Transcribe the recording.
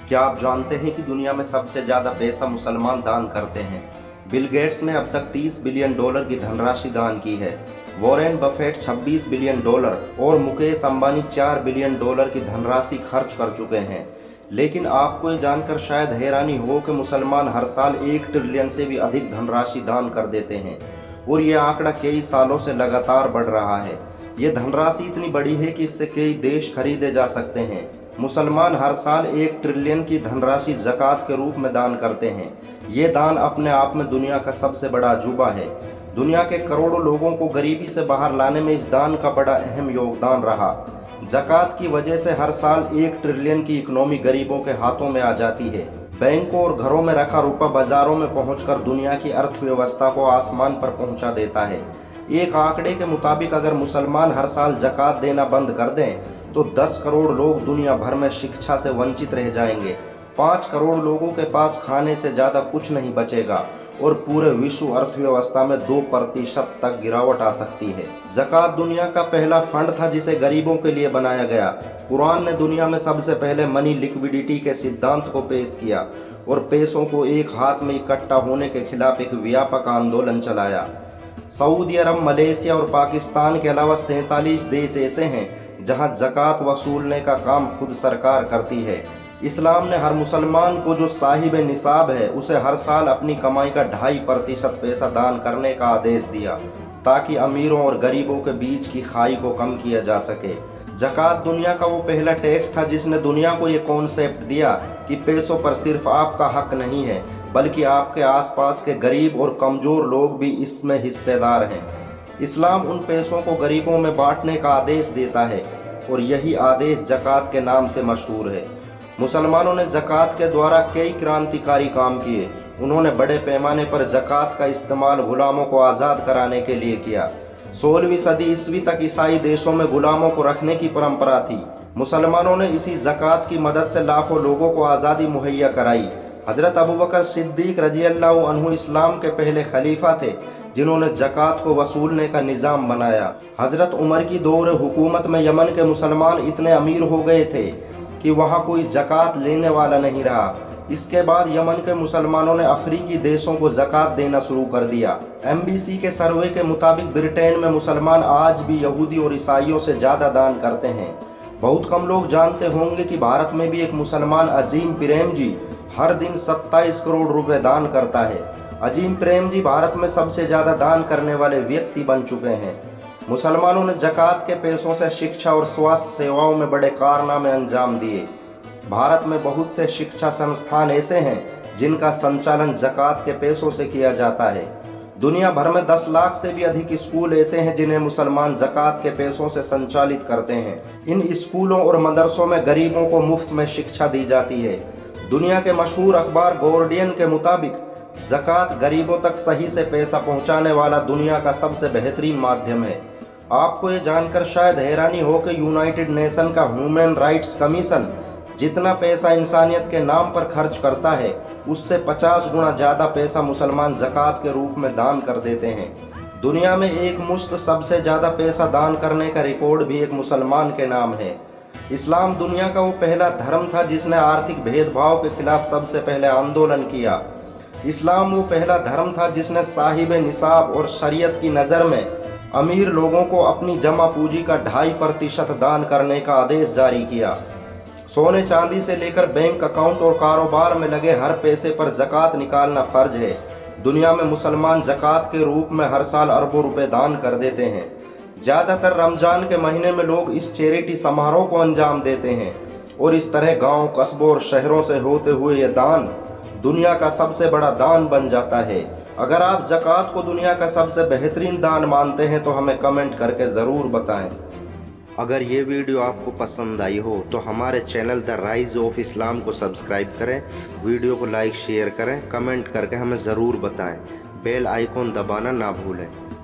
क्या आप जानते हैं कि दुनिया में सबसे ज़्यादा पैसा मुसलमान दान करते हैं? बिल गेट्स ने अब तक $30 बिलियन की धनराशि दान की है। वॉरेन बफेट $26 बिलियन और मुकेश अंबानी $4 बिलियन की धनराशि खर्च कर चुके हैं। लेकिन आपको ये जानकर शायद हैरानी हो कि मुसलमान हर साल 1 ट्रिलियन से भी अधिक धनराशि दान कर देते हैं और ये आंकड़ा कई सालों से लगातार बढ़ रहा है। ये धनराशि इतनी बड़ी है कि इससे कई देश खरीदे जा सकते हैं। मुसलमान हर साल 1 ट्रिलियन की धनराशि ज़कात के रूप में दान करते हैं। ये दान अपने आप में दुनिया का सबसे बड़ा अजूबा है। दुनिया के करोड़ों लोगों को गरीबी से बाहर लाने में इस दान का बड़ा अहम योगदान रहा। ज़कात की वजह से हर साल 1 ट्रिलियन की इकोनॉमी गरीबों के हाथों में आ जाती है। बैंकों और घरों में रखा रुपया बाजारों में पहुंचकर दुनिया की अर्थव्यवस्था को आसमान पर पहुंचा देता है। एक आंकड़े के मुताबिक अगर मुसलमान हर साल ज़कात देना बंद कर दें तो 10 करोड़ लोग दुनिया भर में शिक्षा से वंचित रह जाएंगे। 5 करोड़ लोगों के पास खाने से ज़्यादा कुछ नहीं बचेगा और पूरे विश्व अर्थव्यवस्था में 2% तक गिरावट आ सकती है। ज़कात दुनिया का पहला फंड था जिसे गरीबों के लिए बनाया गया। कुरान ने दुनिया में सबसे पहले मनी लिक्विडिटी के सिद्धांत को पेश किया और पैसों को एक हाथ में इकट्ठा होने के खिलाफ एक व्यापक आंदोलन चलाया। सऊदी अरब, मलेशिया और पाकिस्तान के अलावा 47 देश ऐसे हैं जहां ज़कात वसूलने का काम खुद सरकार करती है। इस्लाम ने हर मुसलमान को जो साहिब निसाब है उसे हर साल अपनी कमाई का 2.5% पैसा दान करने का आदेश दिया ताकि अमीरों और गरीबों के बीच की खाई को कम किया जा सके। ज़कात दुनिया का वो पहला टैक्स था जिसने दुनिया को ये कॉन्सेप्ट दिया कि पैसों पर सिर्फ आपका हक नहीं है बल्कि आपके आसपास के गरीब और कमज़ोर लोग भी इसमें हिस्सेदार हैं। इस्लाम उन पैसों को गरीबों में बांटने का आदेश देता है और यही आदेश ज़कात के नाम से मशहूर है। मुसलमानों ने ज़कात के द्वारा कई क्रांतिकारी काम किए। उन्होंने बड़े पैमाने पर ज़कात का इस्तेमाल गुलामों को आज़ाद कराने के लिए किया। 16वीं सदी ईस्वी तक ईसाई देशों में गुलामों को रखने की परंपरा थी। मुसलमानों ने इसी ज़कात की मदद से लाखों लोगों को आज़ादी मुहैया कराई। हज़रत अबू बकर सिद्दीक रज़ियल्लाहु अन्हु इस्लाम के पहले खलीफा थे जिन्होंने ज़कात को वसूलने का निज़ाम बनाया। हज़रत उमर की दौर हुकूमत में यमन के मुसलमान इतने अमीर हो गए थे कि वहाँ कोई ज़कात लेने वाला नहीं रहा। इसके बाद यमन के मुसलमानों ने अफ्रीकी देशों को ज़कात देना शुरू कर दिया। MBC के सर्वे के मुताबिक ब्रिटेन में मुसलमान आज भी यहूदी और ईसाइयों से ज़्यादा दान करते हैं। बहुत कम लोग जानते होंगे कि भारत में भी एक मुसलमान अजीम प्रेम जी हर दिन 27 करोड़ रुपए दान करता है। अजीम प्रेम जी भारत में सबसे ज़्यादा दान करने वाले व्यक्ति बन चुके हैं। मुसलमानों ने ज़कात के पैसों से शिक्षा और स्वास्थ्य सेवाओं में बड़े कारनामे अंजाम दिए। भारत में बहुत से शिक्षा संस्थान ऐसे हैं जिनका संचालन ज़कात के पैसों से किया जाता है। दुनिया भर में 10 लाख से भी अधिक स्कूल ऐसे हैं जिन्हें मुसलमान ज़कात के पैसों से संचालित करते हैं। इन स्कूलों और मदरसों में गरीबों को मुफ्त में शिक्षा दी जाती है। दुनिया के मशहूर अखबार गार्डियन के मुताबिक ज़कात गरीबों तक सही से पैसा पहुंचाने वाला दुनिया का सबसे बेहतरीन माध्यम है। आपको ये जानकर शायद हैरानी हो कि यूनाइटेड नेशन का ह्यूमन राइट्स कमीशन जितना पैसा इंसानियत के नाम पर खर्च करता है उससे 50 गुना ज़्यादा पैसा मुसलमान ज़कात के रूप में दान कर देते हैं। दुनिया में एक मुश्त सबसे ज़्यादा पैसा दान करने का रिकॉर्ड भी एक मुसलमान के नाम है। इस्लाम दुनिया का वो पहला धर्म था जिसने आर्थिक भेदभाव के खिलाफ सबसे पहले आंदोलन किया। इस्लाम वो पहला धर्म था जिसने साहिब निसाब और शरीयत की नज़र में अमीर लोगों को अपनी जमा पूंजी का 2.5% दान करने का आदेश जारी किया। सोने चांदी से लेकर बैंक अकाउंट और कारोबार में लगे हर पैसे पर ज़कात निकालना फ़र्ज है। दुनिया में मुसलमान ज़कात के रूप में हर साल अरबों रुपए दान कर देते हैं। ज़्यादातर रमज़ान के महीने में लोग इस चैरिटी समारोह को अंजाम देते हैं और इस तरह गांव, कस्बों और शहरों से होते हुए ये दान दुनिया का सबसे बड़ा दान बन जाता है। अगर आप ज़कात को दुनिया का सबसे बेहतरीन दान मानते हैं तो हमें कमेंट करके ज़रूर बताएं। अगर ये वीडियो आपको पसंद आई हो तो हमारे channel the rise of Islam को सब्सक्राइब करें, वीडियो को लाइक शेयर करें, कमेंट करके हमें ज़रूर बताएं। बेल आइकॉन दबाना ना भूलें।